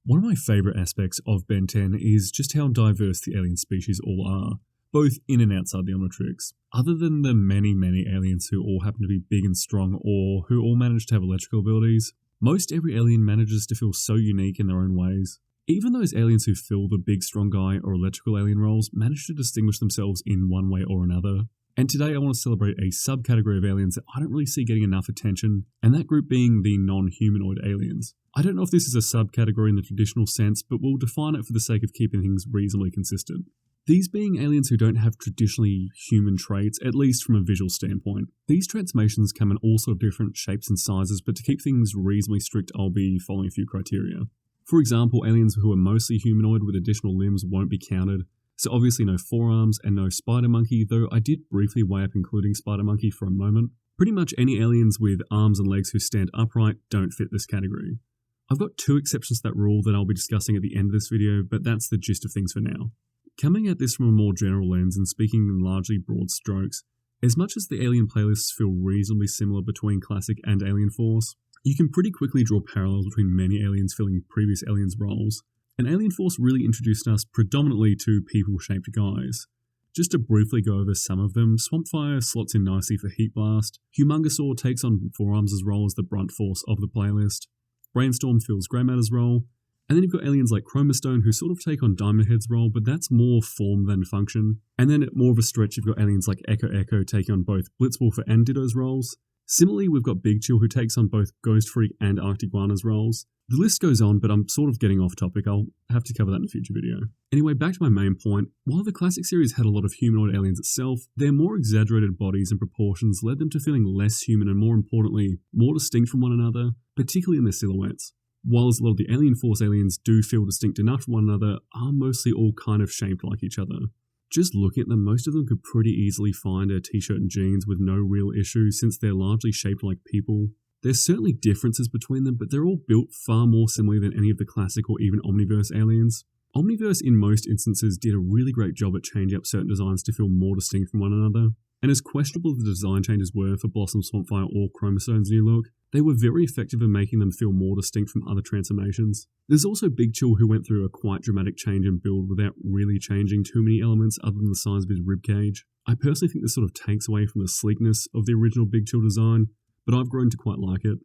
One of my favourite aspects of Ben 10 is just how diverse the alien species all are, both in and outside the Omnitrix. Other than the many aliens who all happen to be big and strong or who all manage to have electrical abilities, most every alien manages to feel so unique in their own ways. Even those aliens who fill the big strong guy or electrical alien roles manage to distinguish themselves in one way or another. And today I want to celebrate a subcategory of aliens that I don't really see getting enough attention, and that group being the non-humanoid aliens. I don't know if this is a subcategory in the traditional sense, but we'll define it for the sake of keeping things reasonably consistent. These being aliens who don't have traditionally human traits, at least from a visual standpoint. These transformations come in all sort of different shapes and sizes, but to keep things reasonably strict, I'll be following a few criteria. For example, aliens who are mostly humanoid with additional limbs won't be counted. So obviously no forearms and no spider monkey, though I did briefly weigh up including spider monkey for a moment. Pretty much any aliens with arms and legs who stand upright don't fit this category. I've got two exceptions to that rule that I'll be discussing at the end of this video, but that's the gist of things for now. Coming at this from a more general lens and speaking in largely broad strokes, as much as the alien playlists feel reasonably similar between Classic and Alien Force, you can pretty quickly draw parallels between many aliens filling previous aliens' roles. And Alien Force really introduced us predominantly to people-shaped guys. Just to briefly go over some of them, Swampfire slots in nicely for Heat Blast, Humongousaur takes on Forearms' role as the brunt force of the playlist, Brainstorm fills Grey Matter's role, and then you've got aliens like Chromastone who sort of take on Diamond Head's role, but that's more form than function. And then at more of a stretch you've got aliens like Echo taking on both Blitzwolfer and Ditto's roles. Similarly, we've got Big Chill who takes on both Ghost Freak and Arctiguana's roles. The list goes on, but I'm sort of getting off topic. I'll have to cover that in a future video. Anyway, back to my main point. While the classic series had a lot of humanoid aliens itself, their more exaggerated bodies and proportions led them to feeling less human and, more importantly, more distinct from one another, particularly in their silhouettes. While a lot of the Alien Force aliens do feel distinct enough from one another, are mostly all kind of shaped like each other. Just looking at them, most of them could pretty easily find a t-shirt and jeans with no real issue since they're largely shaped like people. There's certainly differences between them, but they're all built far more similarly than any of the classic or even Omniverse aliens. Omniverse in most instances did a really great job at changing up certain designs to feel more distinct from one another. And as questionable the design changes were for Blossom, Swampfire or Chromostone's new look, they were very effective in making them feel more distinct from other transformations. There's also Big Chill who went through a quite dramatic change in build without really changing too many elements other than the size of his ribcage. I personally think this sort of takes away from the sleekness of the original Big Chill design, but I've grown to quite like it.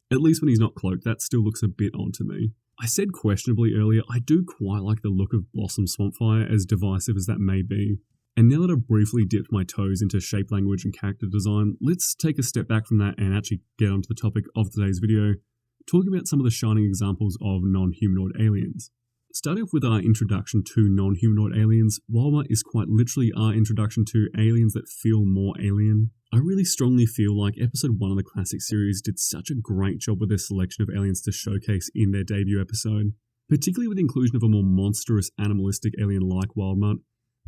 At least when he's not cloaked, that still looks a bit odd to me. I said questionably earlier, I do quite like the look of Blossom Swampfire, as divisive as that may be. And now that I've briefly dipped my toes into shape language and character design, let's take a step back from that and actually get onto the topic of today's video, talking about some of the shining examples of non-humanoid aliens. Starting off with our introduction to non-humanoid aliens, Walmart is quite literally our introduction to aliens that feel more alien. I really strongly feel like episode 1 of the classic series did such a great job with their selection of aliens to showcase in their debut episode, particularly with the inclusion of a more monstrous animalistic alien like Wildmutt.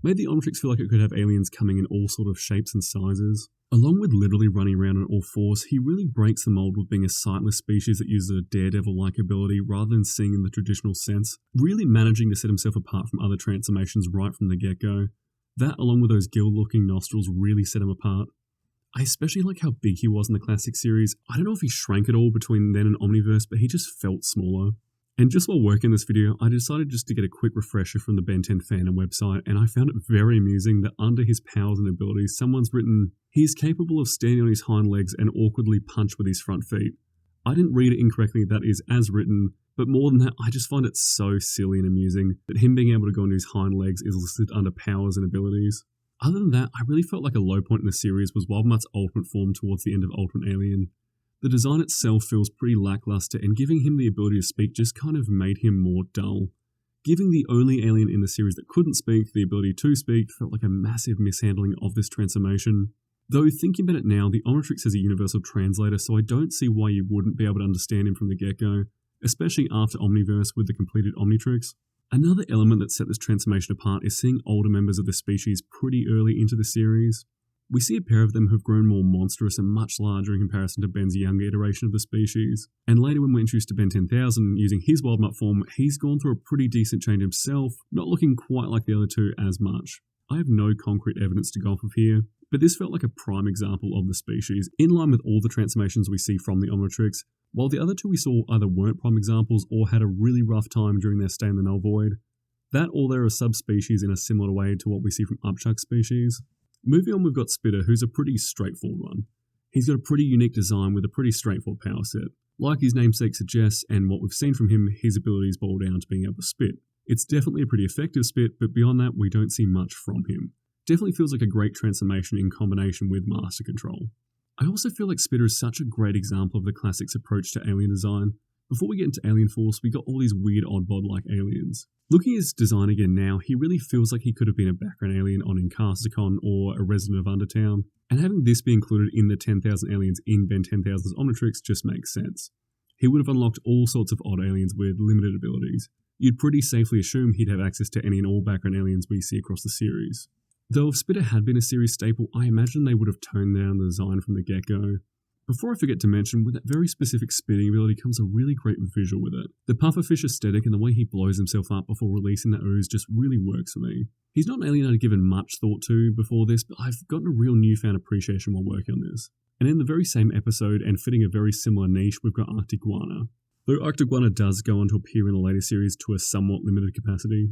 Made the Omnitrix feel like it could have aliens coming in all sort of shapes and sizes. Along with literally running around on all fours, he really breaks the mold with being a sightless species that uses a daredevil-like ability rather than seeing in the traditional sense, really managing to set himself apart from other transformations right from the get-go. That, along with those gill-looking nostrils, really set him apart. I especially like how big he was in the classic series. I don't know if he shrank at all between then and Omniverse, but he just felt smaller. And just while working this video, I decided just to get a quick refresher from the Ben 10 fandom website, and I found it very amusing that under his powers and abilities, someone's written, "He is capable of standing on his hind legs and awkwardly punch with his front feet." I didn't read it incorrectly, that is as written, but more than that, I just find it so silly and amusing that him being able to go on his hind legs is listed under powers and abilities. Other than that, I really felt like a low point in the series was Wildmutt's ultimate form towards the end of Ultimate Alien. The design itself feels pretty lackluster, and giving him the ability to speak just kind of made him more dull. Giving the only alien in the series that couldn't speak the ability to speak felt like a massive mishandling of this transformation. Though thinking about it now, the Omnitrix is a universal translator, so I don't see why you wouldn't be able to understand him from the get-go, especially after Omniverse with the completed Omnitrix. Another element that set this transformation apart is seeing older members of the species pretty early into the series. We see a pair of them who've grown more monstrous and much larger in comparison to Ben's younger iteration of the species. And later when we're introduced to Ben 10,000 using his Wildmutt form, he's gone through a pretty decent change himself, not looking quite like the other two as much. I have no concrete evidence to go off of here, but this felt like a prime example of the species, in line with all the transformations we see from the Omnitrix, while the other two we saw either weren't prime examples or had a really rough time during their stay in the Null Void. That or they're a subspecies in a similar way to what we see from Upchuck's species. Moving on, we've got Spitter, who's a pretty straightforward one. He's got a pretty unique design with a pretty straightforward power set. Like his namesake suggests, and what we've seen from him, his abilities boil down to being able to spit. It's definitely a pretty effective spit, but beyond that, we don't see much from him. Definitely feels like a great transformation in combination with Master Control. I also feel like Spitter is such a great example of the Classics' approach to alien design. Before we get into Alien Force, we got all these weird oddbod-like aliens. Looking at his design again now, he really feels like he could have been a background alien on Incarsticon or a resident of Undertown, and having this be included in the 10,000 aliens in Ben 10,000's Omnitrix just makes sense. He would have unlocked all sorts of odd aliens with limited abilities. You'd pretty safely assume he'd have access to any and all background aliens we see across the series. Though if Spitter had been a series staple, I imagine they would have toned down the design from the get-go. Before I forget to mention, with that very specific spitting ability comes a really great visual with it. The pufferfish aesthetic and the way he blows himself up before releasing that ooze just really works for me. He's not an alien I'd given much thought to before this, but I've gotten a real newfound appreciation while working on this. And in the very same episode, and fitting a very similar niche, we've got Arctiguana. Though Arctiguana does go on to appear in the later series to a somewhat limited capacity.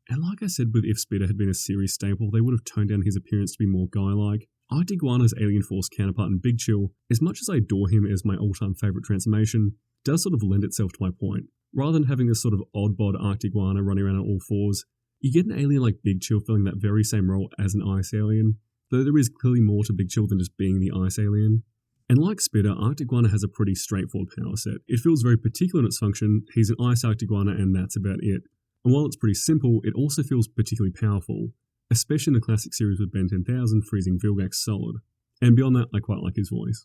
And like I said with if Spitter had been a series staple, they would have toned down his appearance to be more guy-like. Arctiguana's Alien Force counterpart in Big Chill, as much as I adore him as my all-time favourite transformation, does sort of lend itself to my point. Rather than having this sort of oddbod Arctiguana running around on all fours, you get an alien like Big Chill filling that very same role as an ice alien, though there is clearly more to Big Chill than just being the ice alien. And like Spitter, Arctiguana has a pretty straightforward power set. It feels very particular in its function. He's an ice Arctiguana and that's about it. And while it's pretty simple, it also feels particularly powerful, especially in the classic series with Ben 10,000 freezing Vilgax solid. And beyond that, I quite like his voice.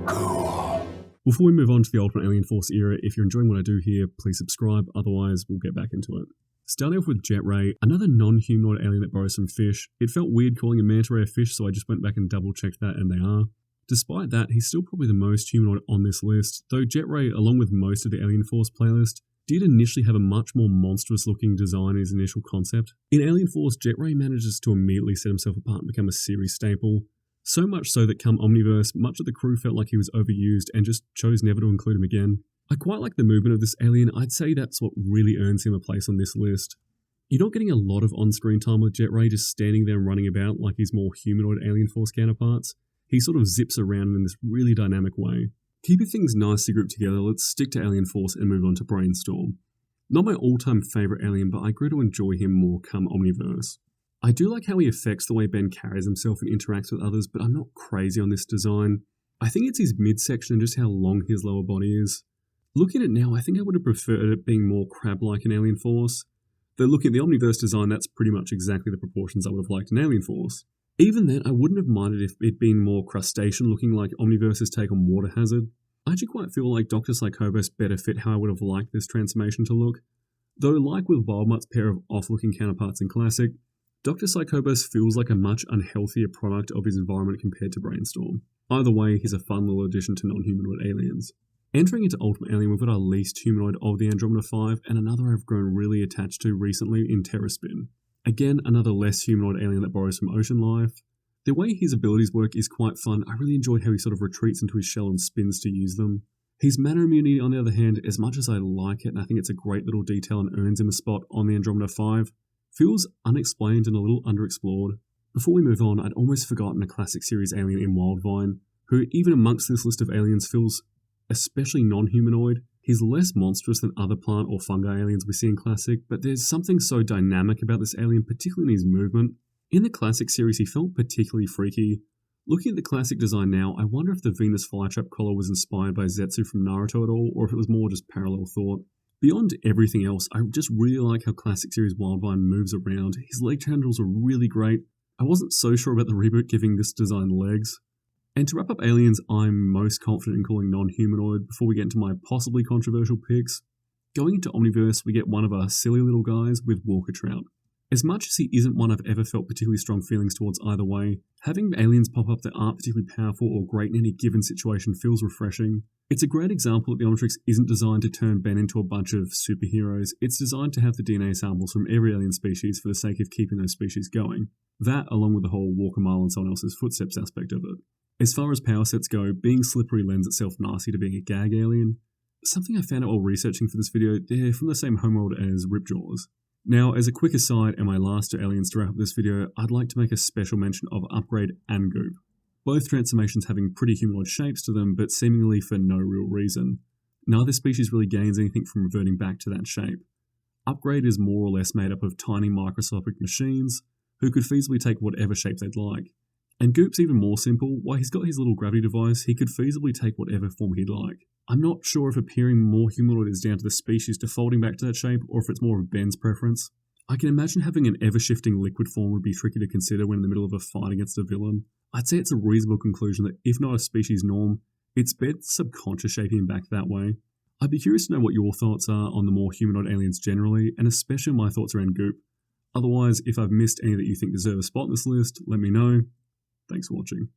Cool. Before we move on to the Ultimate Alien Force era, if you're enjoying what I do here, please subscribe, otherwise we'll get back into it. Starting off with Jet Ray, another non-humanoid alien that borrows from fish. It felt weird calling a manta ray a fish, so I just went back and double-checked that, and they are. Despite that, he's still probably the most humanoid on this list, though Jet Ray, along with most of the Alien Force playlist, did initially have a much more monstrous-looking design in his initial concept. In Alien Force, Jet Ray manages to immediately set himself apart and become a series staple, so much so that come Omniverse, much of the crew felt like he was overused and just chose never to include him again. I quite like the movement of this alien. I'd say that's what really earns him a place on this list. You're not getting a lot of on-screen time with Jet Ray just standing there and running about like his more humanoid Alien Force counterparts. He sort of zips around in this really dynamic way. Keeping things nicely grouped together, let's stick to Alien Force and move on to Brainstorm. Not my all-time favourite alien, but I grew to enjoy him more come Omniverse. I do like how he affects the way Ben carries himself and interacts with others, but I'm not crazy on this design. I think it's his midsection and just how long his lower body is. Looking at it now, I think I would have preferred it being more crab-like in Alien Force. Though looking at the Omniverse design, that's pretty much exactly the proportions I would have liked in Alien Force. Even then, I wouldn't have minded if it been more crustacean looking like Omniverse's take on Water Hazard. I actually quite feel like Dr. Psychobos better fit how I would have liked this transformation to look. Though like with Wildmutt's pair of off-looking counterparts in Classic, Dr. Psychobos feels like a much unhealthier product of his environment compared to Brainstorm. Either way, he's a fun little addition to non-humanoid aliens. Entering into Ultimate Alien, we've got our least humanoid of the Andromeda 5, and another I've grown really attached to recently in Terraspin. Again, another less humanoid alien that borrows from ocean life. The way his abilities work is quite fun. I really enjoyed how he sort of retreats into his shell and spins to use them. His mana immunity, on the other hand, as much as I like it, and I think it's a great little detail and earns him a spot on the Andromeda 5, feels unexplained and a little underexplored. Before we move on, I'd almost forgotten a classic series alien in Wildvine, who even amongst this list of aliens feels especially non-humanoid. He's less monstrous than other plant or fungi aliens we see in Classic, but there's something so dynamic about this alien, particularly in his movement. In the Classic series, he felt particularly freaky. Looking at the Classic design now, I wonder if the Venus flytrap collar was inspired by Zetsu from Naruto at all, or if it was more just parallel thought. Beyond everything else, I just really like how Classic series Wildvine moves around. His leg tendrils are really great. I wasn't so sure about the reboot giving this design legs. And to wrap up aliens I'm most confident in calling non-humanoid before we get into my possibly controversial picks, going into Omniverse we get one of our silly little guys with Walker Trout. As much as he isn't one I've ever felt particularly strong feelings towards either way, having aliens pop up that aren't particularly powerful or great in any given situation feels refreshing. It's a great example that the Omnitrix isn't designed to turn Ben into a bunch of superheroes, it's designed to have the DNA samples from every alien species for the sake of keeping those species going. That, along with the whole walk a mile in someone else's footsteps aspect of it. As far as power sets go, being slippery lends itself nicely to being a gag alien. Something I found out while researching for this video, they're from the same homeworld as Ripjaws. Now, as a quick aside and my last two aliens to wrap up this video, I'd like to make a special mention of Upgrade and Goop. Both transformations having pretty humanoid shapes to them, but seemingly for no real reason. Neither species really gains anything from reverting back to that shape. Upgrade is more or less made up of tiny microscopic machines, who could feasibly take whatever shape they'd like. And Goop's even more simple. While he's got his little gravity device, he could feasibly take whatever form he'd like. I'm not sure if appearing more humanoid is down to the species defaulting back to that shape, or if it's more of Ben's preference. I can imagine having an ever-shifting liquid form would be tricky to consider when in the middle of a fight against a villain. I'd say it's a reasonable conclusion that if not a species norm, it's Ben's subconscious shaping him back that way. I'd be curious to know what your thoughts are on the more humanoid aliens generally, and especially my thoughts around Goop. Otherwise, if I've missed any that you think deserve a spot in this list, let me know. Thanks for watching.